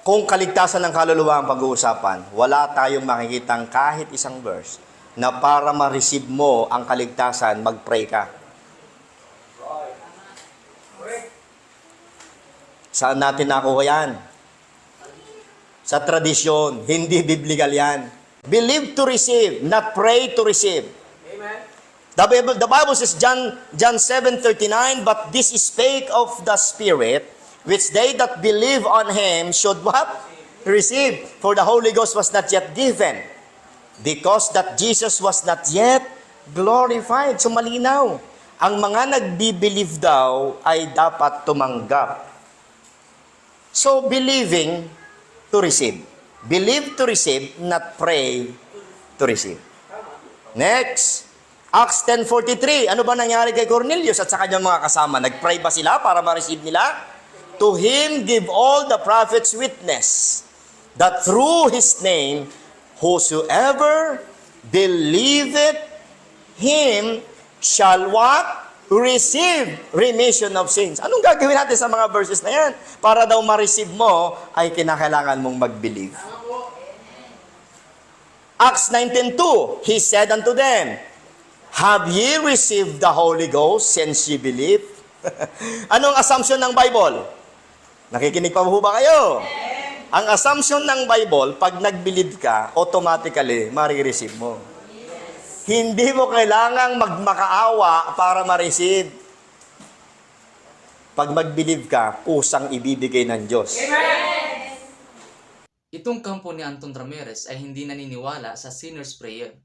Kung kaligtasan ng kaluluwa ang pag-uusapan, wala tayong makikitang kahit isang verse na para ma-receive mo ang kaligtasan, mag-pray ka. Saan natin nakuha yan? Sa tradisyon, hindi biblical yan. Believe to receive, not pray to receive. Amen. The Bible says, John 7:39, but this is spake of the Spirit, which they that believe on Him should what? Receive. For the Holy Ghost was not yet given, because that Jesus was not yet glorified. So malinaw. Ang mga nagbi-believe daw ay dapat tumanggap. So believing to receive. Believe to receive, not pray to receive. Next. Acts 10:43. Ano ba nangyari kay Cornelius at sa kanyang mga kasama? Nag-pray ba sila para ma-receive nila? To him give all the prophets witness that through his name whosoever believeth him shall what? Receive remission of sins. Anong gagawin natin sa mga verses na yan? Para daw ma-receive mo, ay kinakailangan mong mag-believe. Acts 19:2. He said unto them, have ye received the Holy Ghost since ye believe? Anong assumption ng Bible? Nakikinig pa po ba kayo? Ang assumption ng Bible, pag nag-believe ka, automatically, marireceive mo. Hindi mo kailangang magmakaawa para ma-receive. Pag mag-believe ka, pusang ibibigay ng Diyos. Itong kampo ni Anton Ramirez ay hindi naniniwala sa sinner's prayer.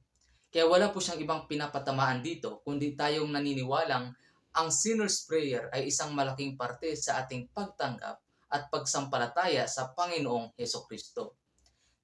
Kaya wala po siyang ibang pinapatamaan dito, kundi tayong naniniwalang ang sinner's prayer ay isang malaking parte sa ating pagtanggap at pagsampalataya sa Panginoong Hesukristo.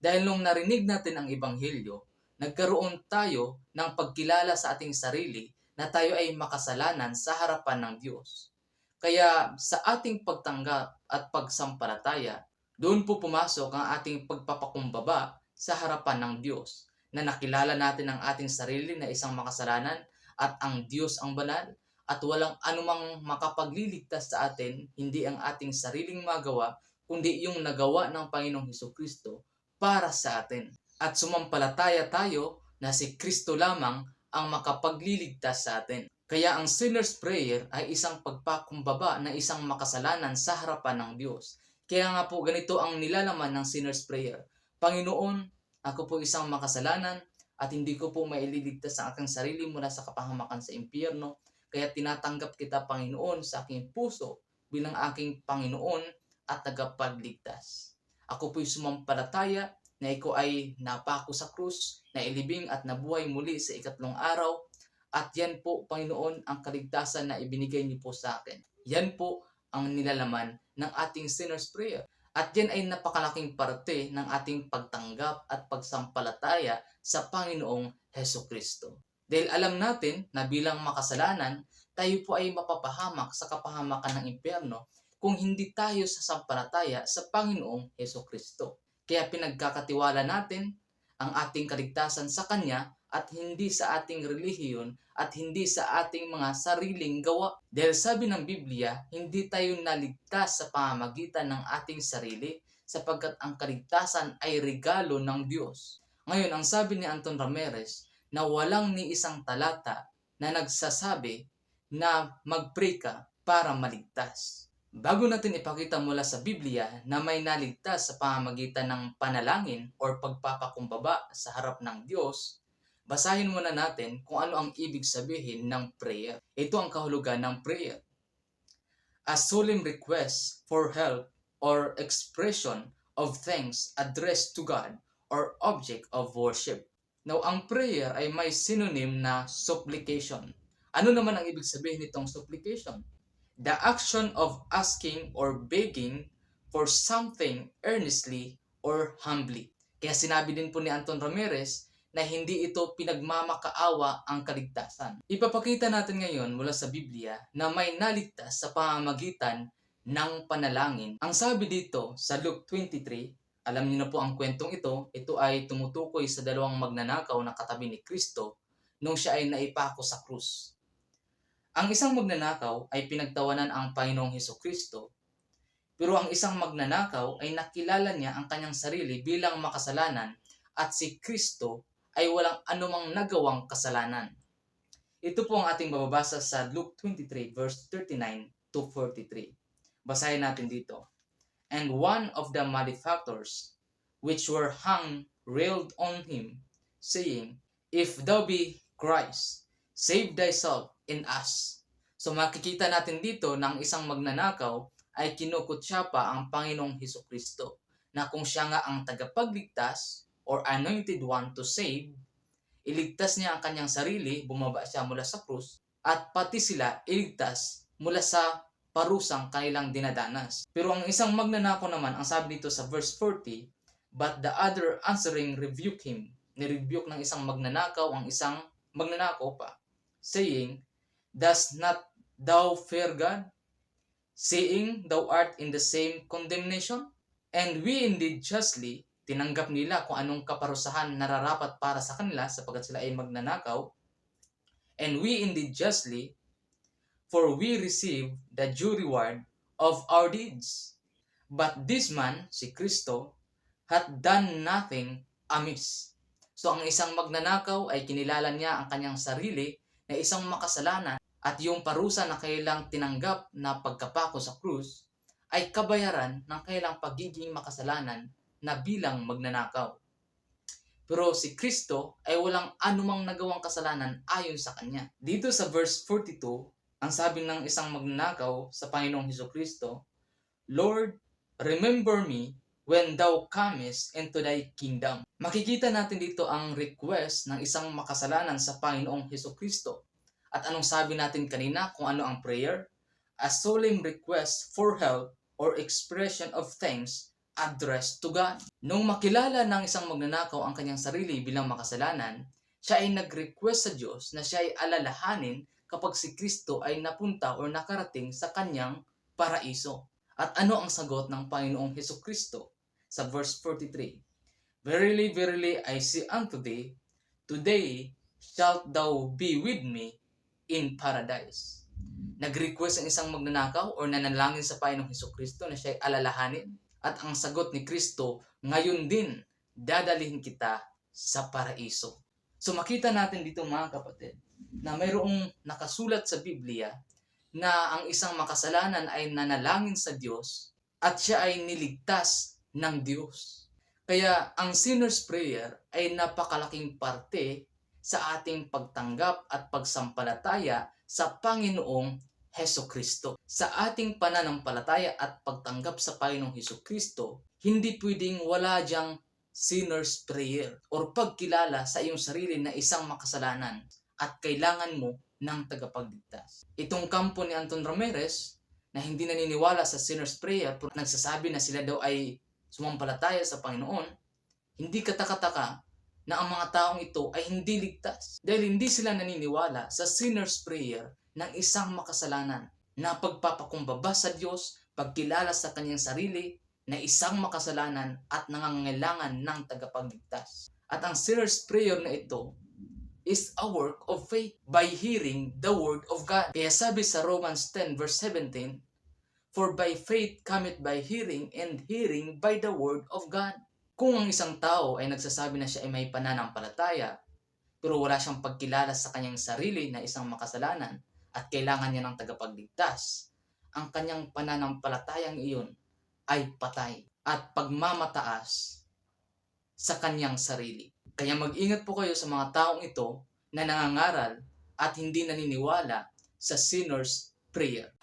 Dahil nung narinig natin ang Ebanghelyo, nagkaroon tayo ng pagkilala sa ating sarili na tayo ay makasalanan sa harapan ng Diyos. Kaya sa ating pagtanggap at pagsampalataya, doon po pumasok ang ating pagpapakumbaba sa harapan ng Diyos, na nakilala natin ang ating sarili na isang makasalanan at ang Diyos ang banal at walang anumang makapagliligtas sa atin, hindi ang ating sariling magawa, kundi yung nagawa ng Panginoong Hesukristo para sa atin. At sumampalataya tayo na si Kristo lamang ang makapagliligtas sa atin. Kaya ang sinner's prayer ay isang pagpakumbaba na isang makasalanan sa harapan ng Diyos. Kaya nga po ganito ang nilalaman ng sinner's prayer. Panginoon, ako po isang makasalanan at hindi ko po maililigtas ang aking sarili mula sa kapahamakan sa impyerno. Kaya tinatanggap kita, Panginoon, sa aking puso bilang aking Panginoon at tagapagligtas. Ako po'y sumampalataya na ikaw ay napako sa krus, na ilibing at nabuhay muli sa ikatlong araw. At yan po, Panginoon, ang kaligtasan na ibinigay niyo po sa akin. Yan po ang nilalaman ng ating sinner's prayer. At yan ay napakalaking parte ng ating pagtanggap at pagsampalataya sa Panginoong Hesukristo. Dahil alam natin na bilang makasalanan, tayo po ay mapapahamak sa kapahamakan ng impyerno kung hindi tayo sasampalataya sa Panginoong Hesukristo. Kaya pinagkakatiwala natin ang ating kaligtasan sa Kanya at hindi sa ating relihiyon at hindi sa ating mga sariling gawa. Dahil sabi ng Biblia, hindi tayo naligtas sa pamamagitan ng ating sarili sapagkat ang kaligtasan ay regalo ng Diyos. Ngayon, ang sabi ni Anton Ramirez na walang ni isang talata na nagsasabi na mag-pray ka para maligtas. Bago natin ipakita mula sa Biblia na may naligtas sa pamamagitan ng panalangin o pagpapakumbaba sa harap ng Diyos, basahin muna natin kung ano ang ibig sabihin ng prayer. Ito ang kahulugan ng prayer. A solemn request for help or expression of thanks addressed to God or object of worship. Now, ang prayer ay may synonym na supplication. Ano naman ang ibig sabihin nitong supplication? The action of asking or begging for something earnestly or humbly. Kaya sinabi din po ni Anton Ramirez na hindi ito pinagmamakaawa ang kaligtasan. Ipapakita natin ngayon mula sa Biblia na may naligtas sa pamamagitan ng panalangin. Ang sabi dito sa Luke 23, alam niyo na po ang kwentong ito ay tumutukoy sa dalawang magnanakaw na katabi ni Kristo nung siya ay naipako sa krus. Ang isang magnanakaw ay pinagtawanan ang Panginoong Hesukristo Pero ang isang magnanakaw ay nakilala niya ang kanyang sarili bilang makasalanan at si Kristo ay walang anumang nagawang kasalanan. Ito po ang ating mababasa sa Luke 23 verse 39 to 43. Basahin natin dito. And one of the malefactors which were hung railed on him, saying, If thou be Christ, save thyself and us. So makikita natin dito na ang isang magnanakaw ay kinukutya pa ang Panginoong Hesukristo na kung siya nga ang tagapagligtas or anointed one to save, iligtas niya ang kanyang sarili, bumaba siya mula sa krus, at pati sila iligtas mula sa parusang kanilang dinadanas. Pero ang isang magnanakaw naman, ang sabi dito sa verse 40, but the other answering rebuked him. Nirebuke ng isang magnanakaw ang isang magnanakaw pa, saying, Does not thou fear God, seeing thou art in the same condemnation? And we indeed justly, tinanggap nila kung anong kaparusahan nararapat para sa kanila sapagkat sila ay magnanakaw. And we indeed justly, for we receive the due reward of our deeds. But this man, si Kristo, hath done nothing amiss. So ang isang magnanakaw ay kinilala niya ang kanyang sarili na isang makasalanan at yung parusa na kailang tinanggap na pagkapako sa krus ay kabayaran ng kailang pagiging makasalanan na bilang magnanakaw. Pero si Kristo ay walang anumang nagawang kasalanan ayon sa kanya. Dito sa verse 42, ang sabi ng isang magnanakaw sa Panginoong Hesukristo, Lord, remember me when thou comest into thy kingdom. Makikita natin dito ang request ng isang makasalanan sa Panginoong Hesukristo. At anong sabi natin kanina kung ano ang prayer? A solemn request for help or expression of thanks addressed to God. Nung makilala ng isang magnanakaw ang kanyang sarili bilang makasalanan, siya ay nag-request sa Diyos na siya ay alalahanin kapag si Kristo ay napunta o nakarating sa kanyang paraiso. At ano ang sagot ng Panginoong Hesukristo? Sa verse 43, Verily, verily, I say unto thee, today shalt thou be with me in paradise. Nag-request ang isang magnanakaw o nanalangin sa Panginoong Hesukristo na siya ay alalahanin. At ang sagot ni Kristo, ngayon din, dadalhin kita sa paraiso. So makita natin dito mga kapatid, na mayroong nakasulat sa Biblia na ang isang makasalanan ay nanalangin sa Diyos at siya ay niligtas ng Diyos. Kaya ang sinner's prayer ay napakalaking parte sa ating pagtanggap at pagsampalataya sa Panginoong Hesukristo. Sa ating pananampalataya at pagtanggap sa Panginoong Hesukristo, hindi pwedeng wala diyang sinner's prayer or pagkilala sa iyong sarili na isang makasalanan at kailangan mo ng tagapagligtas. Itong kampo ni Anton Ramirez na hindi naniniwala sa sinner's prayer pero nagsasabi na sila daw ay sumampalataya sa Panginoon, hindi katakataka na ang mga taong ito ay hindi ligtas dahil hindi sila naniniwala sa sinner's prayer ng isang makasalanan na pagpapakumbaba sa Diyos, pagkilala sa kanyang sarili na isang makasalanan at nangangailangan ng tagapagligtas. At ang sinner's prayer na ito is a work of faith by hearing the word of God. Kaya sabi sa Romans 10 verse 17, For by faith cometh by hearing, and hearing by the word of God. Kung ang isang tao ay nagsasabi na siya ay may pananampalataya, pero wala siyang pagkilala sa kanyang sarili na isang makasalanan at kailangan niya ng tagapagligtas, ang kanyang pananampalatayang iyon ay patay at pagmamataas sa kanyang sarili. Kaya mag-ingat po kayo sa mga taong ito na nangangaral at hindi naniniwala sa sinner's prayer.